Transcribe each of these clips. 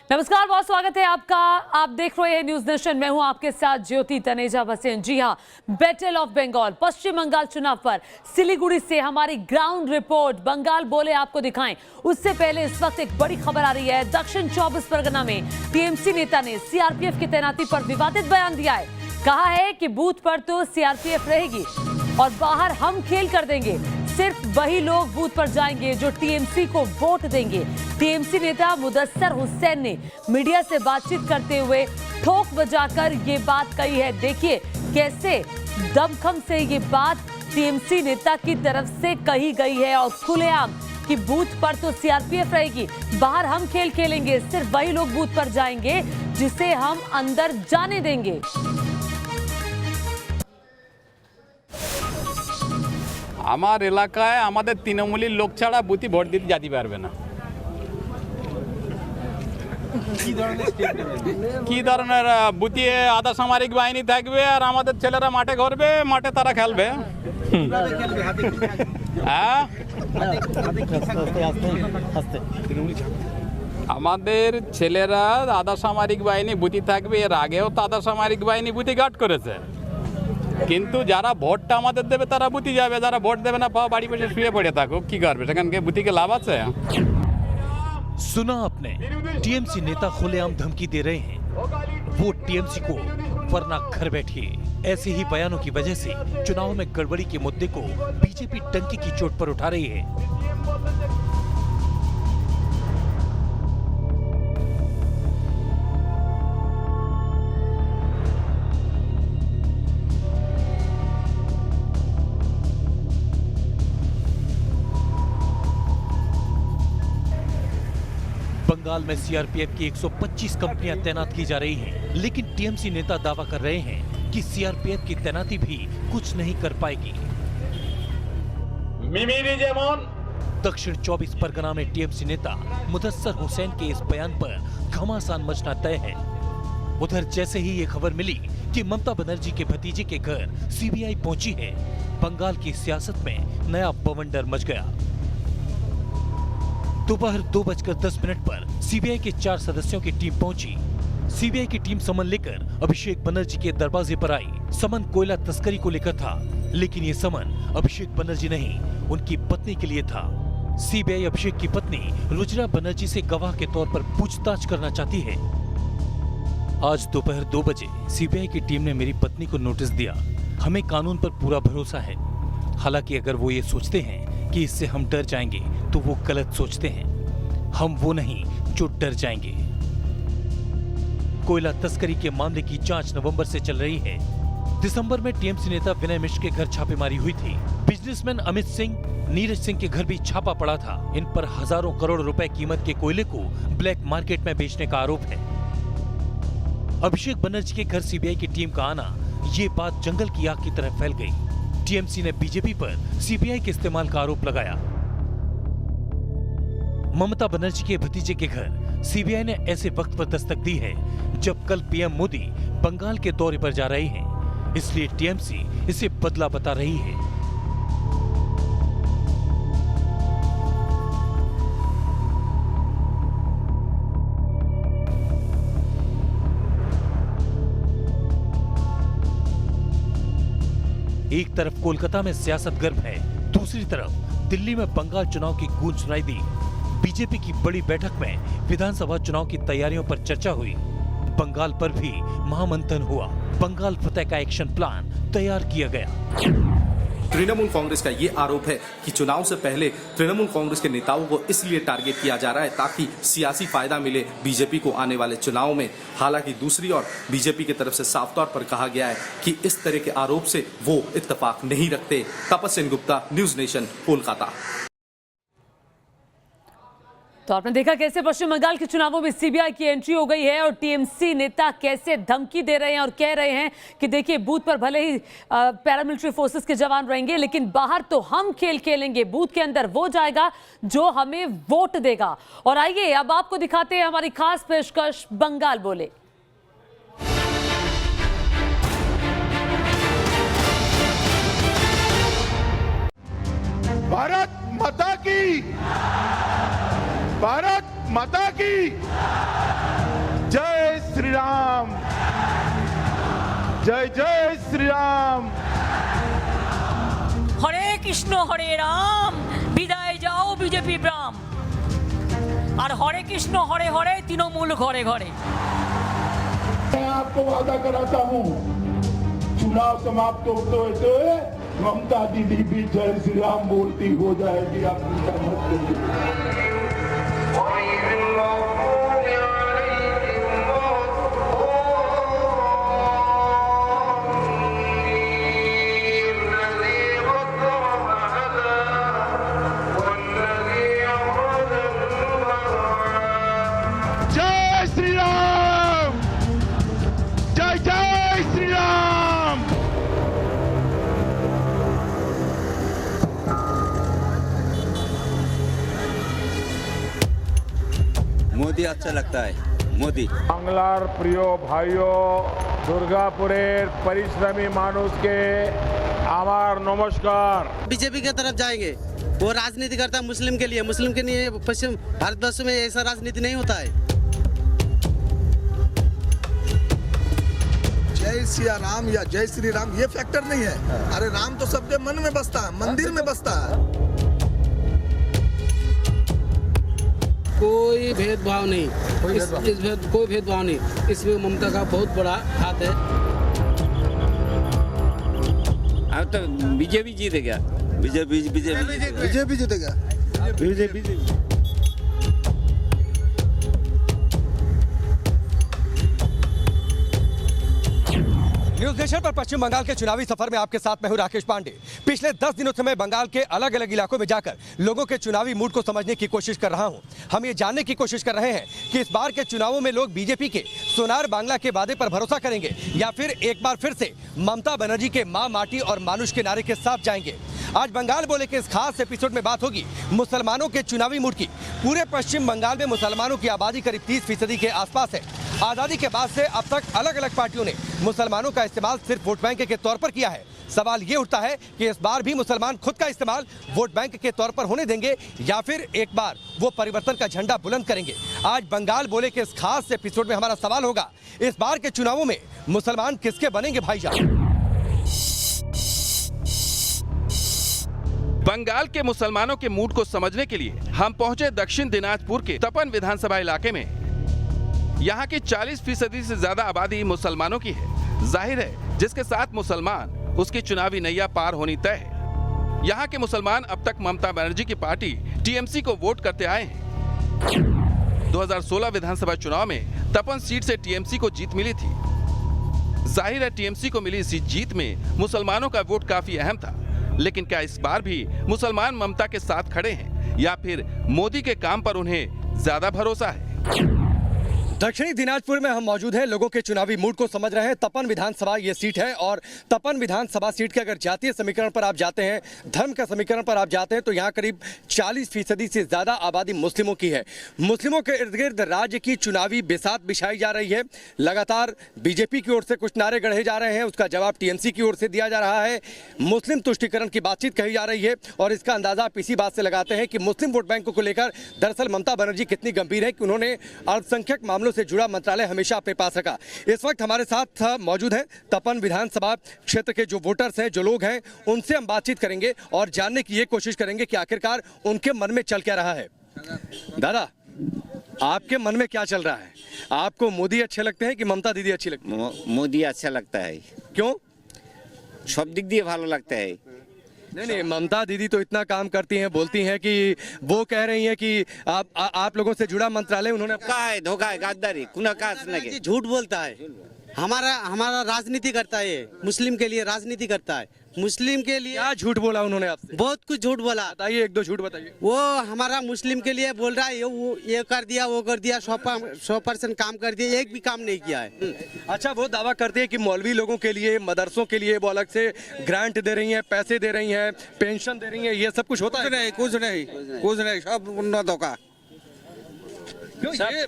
नमस्कार, बहुत स्वागत है आपका। आप देख रहे हैं न्यूज नेशन। मैं हूं आपके साथ ज्योति तनेजा भसीन। जी हां, बैटल ऑफ बंगाल, पश्चिम बंगाल चुनाव पर सिलीगुड़ी से हमारी ग्राउंड रिपोर्ट। बंगाल बोले आपको दिखाएं। उससे पहले इस वक्त एक बड़ी खबर आ रही है। दक्षिण 24 परगना में टीएमसी नेता ने सीआरपीएफ की तैनाती पर विवादित बयान दिया है। कहा है कि बूथ पर तो सीआरपीएफ रहेगी और बाहर हम खेल कर देंगे। सिर्फ वही लोग बूथ पर जाएंगे जो टीएमसी को वोट देंगे। टीएमसी नेता मुदस्सर हुसैन ने मीडिया से बातचीत करते हुए ठोक बजाकर ये बात कही है। देखिए कैसे दमखम से ये बात टीएमसी नेता की तरफ से कही गई है और खुलेआम कि बूथ पर तो सीआरपीएफ रहेगी, बाहर हम खेल खेलेंगे। सिर्फ वही लोग बूथ पर जाएंगे जिसे हम अंदर जाने देंगे। আমার এলাকায় আমাদের তৃণমূলীর লোক ছাড়া বুথে ভোট দিতে যেতে পারবে না। কি ধরনের বুথে আধা সামরিক বাহিনী থাকবে আর আমাদের ছেলেরা মাঠে ঘুরবে, মাঠে তারা খেলবে। হ্যাঁ, আমাদের ছেলেরা আধা সামরিক বাহিনী বুথে থাকবে। এর আগেও তো আধা সামরিক বাহিনী বুথে গার্ড করেছে, কিন্তু যারা ভোটটা আমাদের দেবে তারা বুথে যাবে, যারা ভোট দেবে না পাও বাড়ি বসে শুয়ে পড়ে থাকো। কি করবে, সেখানে বুথে কি লাভ আছে? सुना आपने, टीएमसी नेता खुलेआम धमकी दे रहे हैं, वोट टीएमसी को वरना घर बैठिए। ऐसे ही बयानों की वजह से चुनाव में गड़बड़ी के मुद्दे को बीजेपी टंकी की चोट पर उठा रही है। बंगाल में सीआरपीएफ की 125 कंपनियां तैनात की जा रही हैं, लेकिन टीएमसी नेता दावा कर रहे हैं कि सीआरपीएफ की तैनाती भी कुछ नहीं कर पाएगी। दक्षिण 24 परगना में टीएमसी नेता मुदस्सर हुसैन के इस बयान पर घमासान मचना तय है। उधर जैसे ही ये खबर मिली कि ममता बनर्जी के भतीजे के घर सीबीआई पहुंची है, बंगाल की सियासत में नया बवंडर मच गया। दोपहर 2:10 पर सीबीआई के 4 सदस्यों की टीम पहुंची। सीबीआई की टीम समन लेकर अभिषेक बनर्जी के दरवाजे पर आई। समन कोयला तस्करी को लेकर था, लेकिन ये समन अभिषेक बनर्जी नहीं, उनकी पत्नी के लिए था। सीबीआई अभिषेक की पत्नी रुचिरा बनर्जी से गवाह के तौर पर पूछताछ करना चाहती है। आज दोपहर 2 बजे सीबीआई की टीम ने मेरी पत्नी को नोटिस दिया। हमें कानून पर पूरा भरोसा है। हालांकि अगर वो ये सोचते हैं कि इससे हम डर जाएंगे तो वो गलत सोचते हैं। हम वो नहीं जो डर जाएंगे। कोयला तस्करी के मामले की जांच नवंबर से चल रही है। दिसंबर में टीएमसी नेता विनय मिश्र के घर छापेमारी हुई थी। बिजनेसमैन अमित सिंह, नीरज सिंह के घर भी छापा पड़ा था। इन पर हजारों करोड़ रुपए कीमत के कोयले को ब्लैक मार्केट में बेचने का आरोप है। अभिषेक बनर्जी के घर सीबीआई की टीम का आना, ये बात जंगल की आग की तरह फैल गई। टीएमसी ने बीजेपी पर सीबीआई के इस्तेमाल का आरोप लगाया। ममता बनर्जी के भतीजे के घर सीबीआई ने ऐसे वक्त पर दस्तक दी है जब कल पीएम मोदी बंगाल के दौरे पर जा रहे हैं, इसलिए टीएमसी इसे बदला बता रही है। एक तरफ कोलकाता में सियासत गर्म है, दूसरी तरफ दिल्ली में बंगाल चुनाव की गूंज सुनाई दी। बीजेपी की बड़ी बैठक में विधानसभा चुनाव की तैयारियों पर चर्चा हुई। बंगाल पर भी महामंथन हुआ। बंगाल फतेह का एक्शन प्लान तैयार किया गया। तृणमूल कांग्रेस का ये आरोप है कि चुनाव से पहले तृणमूल कांग्रेस के नेताओं को इसलिए टारगेट किया जा रहा है ताकि सियासी फायदा मिले बीजेपी को आने वाले चुनाव में। हालांकि दूसरी ओर बीजेपी की तरफ से साफ तौर पर कहा गया है कि इस तरह के आरोप से वो इत्तेफाक नहीं रखते। तपस सेन गुप्ता, न्यूज नेशन, कोलकाता। तो आपने देखा कैसे पश्चिम बंगाल के चुनावों में सीबीआई की एंट्री हो गई है और टीएमसी नेता कैसे धमकी दे रहे हैं और कह रहे हैं कि देखिए बूथ पर भले ही पैरामिलिट्री फोर्सेस के जवान रहेंगे, लेकिन बाहर तो हम खेल खेलेंगे। बूथ के अंदर वो जाएगा जो हमें वोट देगा। और आइए अब आपको दिखाते हैं हमारी खास पेशकश बंगाल बोले। भारत माता की, भारत माता की। जय जय श्री राम। हरे कृष्ण हरे राम, विदाय जाओ बीजेपी ब्राम। और हरे कृष्ण हरे हरे तृणमूल घरे घरे। मैं आपको वादा कराता हूँ, चुनाव समाप्त होते हुए ममता दीदी भी जय श्री राम बोलती हो जाएगी। आप चिंता मत करिए। जय श्री राम, जय जय श्री राम। मोदी अच्छा लगता है, मोदी। বাংলার প্রিয় ভাইও দুর্গাপুরের পরিশ্রমী মানুষকে আমার নমস্কার। बीजेपी की तरफ जाएंगे। वो राजनीति करता है मुस्लिम के लिए, मुस्लिम के लिए। पश्चिम भारतवर्ष में ऐसा राजनीति नहीं होता है। जय सिया राम या जय श्री राम ये फैक्टर नहीं है। अरे राम तो सबके मन में बसता है, मंदिर में बसता है। कोई भेदभाव नहीं, कोई भेदभाव नहीं। इसमें ममता का बहुत बड़ा हाथ है। अब तो बीजेपी जीतेगा। बीजेपी जीतेगा। न्यूज नेशन पर पश्चिम बंगाल के चुनावी सफर में आपके साथ मैं हूं राकेश पांडे। पिछले 10 दिनों से मैं बंगाल के अलग अलग इलाकों में जाकर लोगों के चुनावी मूड को समझने की कोशिश कर रहा हूं। हम ये जानने की कोशिश कर रहे हैं कि इस बार के चुनावों में लोग बीजेपी के सोनार बांग्ला के वादे पर भरोसा करेंगे या फिर एक बार फिर से ममता बनर्जी के मां माटी और मानुष के नारे के साथ जाएंगे। आज बंगाल बोले के इस खास एपिसोड में बात होगी मुसलमानों के चुनावी मूड की। पूरे पश्चिम बंगाल में मुसलमानों की आबादी करीब 30% के आसपास है। आजादी के बाद से अब तक अलग अलग पार्टियों ने मुसलमानों का इस्तेमाल सिर्फ वोट बैंक के तौर पर किया है। सवाल ये उठता है कि इस बार भी मुसलमान खुद का इस्तेमाल वोट बैंक के तौर पर होने देंगे या फिर एक बार वो परिवर्तन का झंडा बुलंद करेंगे। आज बंगाल बोले के इस खास एपिसोड में हमारा सवाल होगा, इस बार के चुनावों में मुसलमान किसके बनेंगे भाईजान? बंगाल के मुसलमानों के मूड को समझने के लिए हम पहुंचे दक्षिण दिनाजपुर के तपन विधानसभा इलाके में। यहाँ की 40% से ज्यादा आबादी मुसलमानों की है। जाहिर है जिसके साथ मुसलमान उसकी चुनावी नैया पार होनी तय है। यहाँ के मुसलमान अब तक ममता बनर्जी की पार्टी टीएमसी को वोट करते आए हैं। 2016 विधानसभा चुनाव में तपन सीट से टीएमसी को जीत मिली थी। जाहिर है टीएमसी को मिली इस जीत में मुसलमानों का वोट काफी अहम था। लेकिन क्या इस बार भी मुसलमान ममता के साथ खड़े हैं या फिर मोदी के काम पर उन्हें ज्यादा भरोसा है? दक्षिणी दिनाजपुर में हम मौजूद हैं, लोगों के चुनावी मूड को समझ रहे हैं। तपन विधानसभा ये सीट है और तपन विधानसभा सीट के अगर जातीय समीकरण पर आप जाते हैं, धर्म का समीकरण पर आप जाते हैं तो यहाँ करीब 40% से ज्यादा आबादी मुस्लिमों की है। मुस्लिमों के इर्द गिर्द राज्य की चुनावी बिसात बिछाई जा रही है। लगातार बीजेपी की ओर से कुछ नारे गढ़े जा रहे हैं, उसका जवाब टीएमसी की ओर से दिया जा रहा है। मुस्लिम तुष्टीकरण की बातचीत कही जा रही है और इसका अंदाजा आप इसी बात से लगाते हैं कि मुस्लिम वोट बैंकों को लेकर दरअसल ममता बनर्जी कितनी गंभीर है कि उन्होंने अल्पसंख्यक मामलों से जुड़ा मंत्रालय हमेशा अपने पास रखा। इस वक्त हमारे साथ मौजूद हैं तपन विधानसभा क्षेत्र के जो वोटर्स हैं, जो लोग हैं, उनसे हम बातचीत करेंगे और जानने की ये कोशिश करेंगे कि आखिरकार उनके मन में चल क्या रहा है। दादा, आपके मन में क्या चल रहा है? आपको मोदी अच्छे लगते हैं कि ममता दीदी अच्छी लगती है? मोदी अच्छा लगता है। क्यों? सब दिख दिए भालो लगता है। नहीं, ममता दीदी तो इतना काम करती हैं, बोलती हैं कि वो कह रही हैं कि आप लोगों से जुड़ा मंत्रालय उन्होंने धोखा है, गद्दारी, झूठ बोलता है। हमारा राजनीति करता है, मुस्लिम के लिए राजनीति करता है। मुस्लिम के लिए क्या झूठ बोला उन्होंने आपसे? बहुत कुछ झूठ बोला। बताइए, एक दो झूठ बताइए। वो हमारा मुस्लिम के लिए बोल रहा है, ये कर दिया, वो कर दिया, 100% काम कर दिया, एक भी काम नहीं किया है। अच्छा, वो दावा करते हैं कि मौलवी लोगों के लिए, मदरसों के लिए वो अलग से ग्रांट दे रही हैं, पैसे दे रही हैं, पेंशन दे रही हैं, ये सब कुछ होता है? कुछ नहीं, सब धोखा।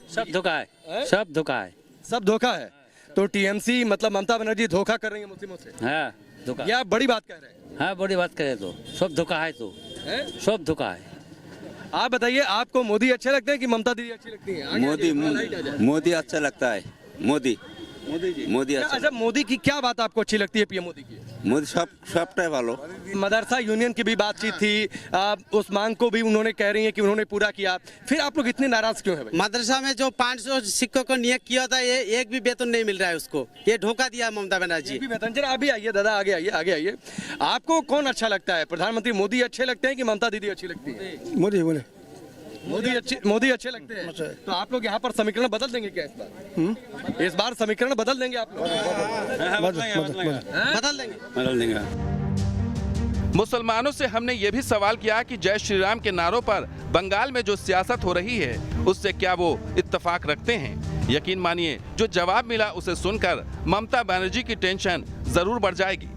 सब धोखा है, सब धोखा है, सब धोखा है। तो टीएमसी मतलब ममता बनर्जी धोखा कर रही है मुस्लिमों से? हाँ, धोखा। या बड़ी बात कह रहे हैं? हाँ, बड़ी बात करे तो सब धोखा है, तो सब धोखा है। आप बताइए, आपको मोदी अच्छे लगते हैं कि ममता दीदी अच्छी लगती है? मोदी अच्छा लगता है। मोदी मोदी अच्छा, मोदी की क्या बात आपको अच्छी लगती है? पीएम मोदी की मोदी सब टाइप वालों। मदरसा यूनियन की भी बातचीत थी, उस मांग को भी उन्होंने कह रही है कि उन्होंने पूरा किया, फिर आप लोग इतने नाराज क्यों है भाई? मदरसा में जो 500 शिक्षकों को नियुक्त किया था, ये एक भी वेतन नहीं मिल रहा है उसको। ये धोखा दिया है ममता बनर्जी। जरा अभी आइए दादा, आगे आइए, आगे आइए। आपको कौन अच्छा लगता है? प्रधानमंत्री मोदी अच्छे लगते हैं कि ममता दीदी अच्छी लगती है? मोदी अच्छे लगते हैं। तो आप लोग यहाँ पर समीकरण बदल देंगे क्या इस बार? इस बार समीकरण बदल देंगे आप लोग? बदल देंगे। मुसलमानों से हमने ये भी सवाल किया कि जय श्री राम के नारों पर बंगाल में जो सियासत हो रही है उससे क्या वो इत्तेफाक रखते हैं। यकीन मानिए जो जवाब मिला उसे सुनकर ममता बनर्जी की टेंशन जरूर बढ़ जाएगी।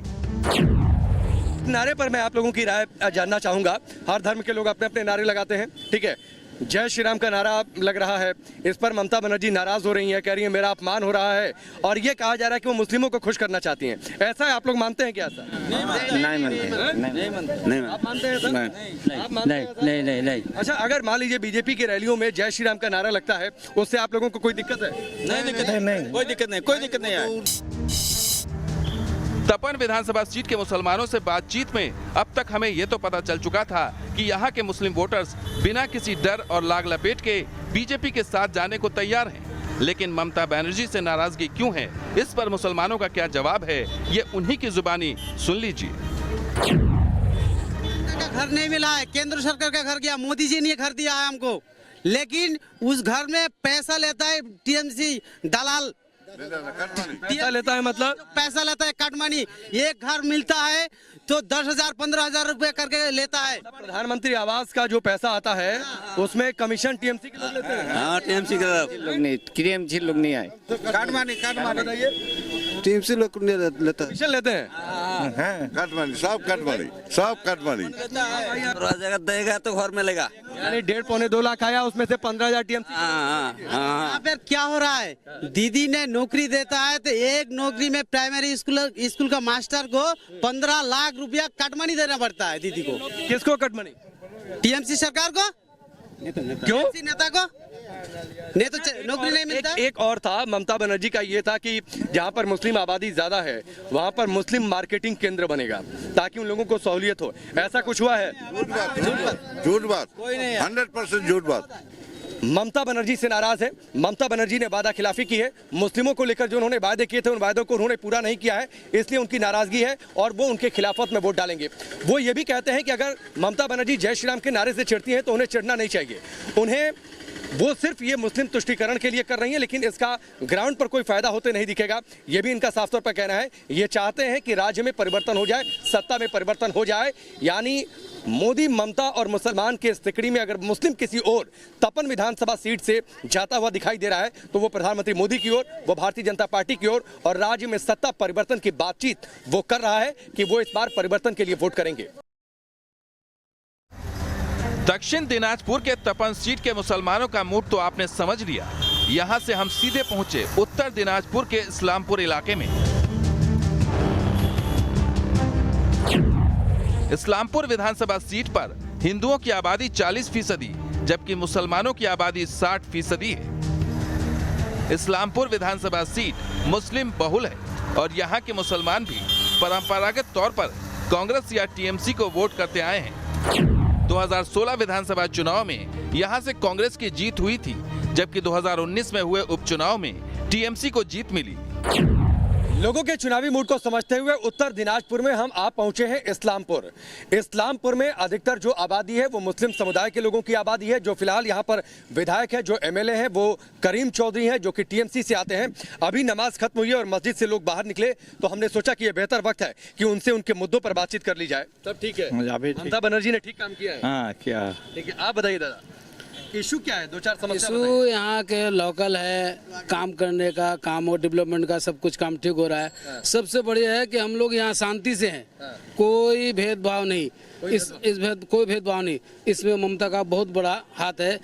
नारे पर मैं आप लोगों की राय जानना चाहूंगा। हर धर्म के लोग अपने अपने नारे लगाते हैं, ठीक है। जय श्री राम का नारा लग रहा है, इस पर ममता बनर्जी नाराज हो रही हैं, कह रही है मेरा अपमान हो रहा है, और ये कहा जा रहा है कि वो मुस्लिमों को खुश करना चाहती हैं। ऐसा है, आप लोग मानते हैं क्या? ऐसा नहीं मानते। आप मानते हैं? नहीं। अच्छा, अगर मान लीजिए बीजेपी की रैलियों में जय श्री राम का नारा लगता है, उससे आप लोगों को कोई दिक्कत है? नहीं, कोई दिक्कत नहीं है। तपन विधानसभा सीट के मुसलमानों से बातचीत में अब तक हमें ये तो पता चल चुका था कि यहाँ के मुस्लिम वोटर्स बिना किसी डर और लाग लपेट के बीजेपी के साथ जाने को तैयार हैं। लेकिन ममता बनर्जी से नाराजगी क्यों है, इस पर मुसलमानों का क्या जवाब है, ये उन्हीं की जुबानी सुन लीजिए। घर नहीं मिला है, केंद्र सरकार का घर गया, मोदी जी ने घर दिया है हमको, लेकिन उस घर में पैसा लेता है टीएमसी दलाल। पैसा लेता है मतलब? पैसा लेता है, कट मनी। एक घर मिलता है तो 10,000 15,000 रुपए करके लेता है। प्रधानमंत्री आवास का जो पैसा आता है उसमें कमीशन टीएमसी के लोग लेते हैं? हाँ, टीएमसी के लोग नहीं, टीएमसी लोग नहीं आए। कट मनी बताइए। टीएमसी लोग लेता है, कमीशन लेते हैं? सब कट मनी। देगा तो घर मिलेगा। यानी 1.5-2 लाख आया, उसमें से 15,000 टीएमसी। यहाँ पर क्या हो रहा है, दीदी ने नौकरी देता है तो एक नौकरी में प्राइमरी स्कूल का मास्टर को 15 लाख रुपया कट मनी देना पड़ता है दीदी को। किसको कट मनी? टीएमसी सरकार को। क्यों? नेता को नहीं तो नौकरी नहीं मिलता। एक और था, ममता बनर्जी का ये था कि जहाँ पर मुस्लिम आबादी ज्यादा है वहाँ पर मुस्लिम मार्केटिंग केंद्र बनेगा ताकि उन लोगों को सहूलियत हो। ऐसा कुछ हुआ है? झूठ बात, 100% झूठ बात। ममता बनर्जी से नाराज है। ममता बनर्जी ने वादा खिलाफी की है। मुस्लिमों को लेकर जो उन्होंने वादे किए थे उन वादों को उन्होंने पूरा नहीं किया है, इसलिए उनकी नाराजगी है और वो उनके खिलाफत में वोट डालेंगे। वो ये भी कहते हैं कि अगर ममता बनर्जी जय श्री राम के नारे से चिढ़ती हैं तो उन्हें चिढ़ना नहीं चाहिए। उन्हें वो सिर्फ ये मुस्लिम तुष्टीकरण के लिए कर रही है, लेकिन इसका ग्राउंड पर कोई फायदा होते नहीं दिखेगा। ये भी इनका साफ तौर पर कहना है। ये चाहते हैं कि राज्य में परिवर्तन हो जाए, सत्ता में परिवर्तन हो जाए, यानी मोदी, ममता और मुसलमान के इस तिकड़ी में अगर मुस्लिम किसी और तपन विधानसभा सीट से जाता हुआ दिखाई दे रहा है तो वो प्रधानमंत्री मोदी की ओर, वो भारतीय जनता पार्टी की ओर और राज्य में सत्ता परिवर्तन की बातचीत वो कर रहा है कि वो इस बार परिवर्तन के लिए वोट करेंगे। दक्षिण दिनाजपुर के तपन सीट के मुसलमानों का मूड तो आपने समझ लिया। यहाँ से हम सीधे पहुंचे उत्तर दिनाजपुर के इस्लामपुर इलाके में। इस्लामपुर विधानसभा सीट पर हिंदुओं की आबादी 40%, जबकि मुसलमानों की आबादी 60% है। इस्लामपुर विधानसभा सीट मुस्लिम बहुल है और यहाँ के मुसलमान भी परंपरागत तौर पर कांग्रेस या टीएमसी को वोट करते आए हैं। 2016 विधानसभा चुनाव में यहां से कांग्रेस की जीत हुई थी, जबकि 2019 में हुए उपचुनाव में टीएमसी को जीत मिली। लोगों के चुनावी मूड को समझते हुए उत्तर दिनाजपुर में हम आप पहुंचे हैं इस्लामपुर। इस्लामपुर में अधिकतर जो आबादी है वो मुस्लिम समुदाय के लोगों की आबादी है। जो फिलहाल यहां पर विधायक है, जो एमएलए हैं, वो करीम चौधरी हैं, जो कि टीएमसी से आते हैं। अभी नमाज खत्म हुई है और मस्जिद से लोग बाहर निकले तो हमने सोचा कि यह बेहतर वक्त है कि उनसे उनके मुद्दों पर बातचीत कर ली जाए। तब ठीक है, ममता बनर्जी ने ठीक काम किया है। हाँ, क्या ठीक है, आप बताइए दादा, इशू क्या है? 2-4 समस्या इशू यहाँ के लोकल है, काम करने का, काम और डेवलपमेंट का सब कुछ काम ठीक हो रहा है। सबसे बढ़िया है कि हम लोग यहाँ शांति से हैं, कोई भेदभाव नहीं, कोई भेदभाव नहीं। इसमें ममता का बहुत बड़ा हाथ है।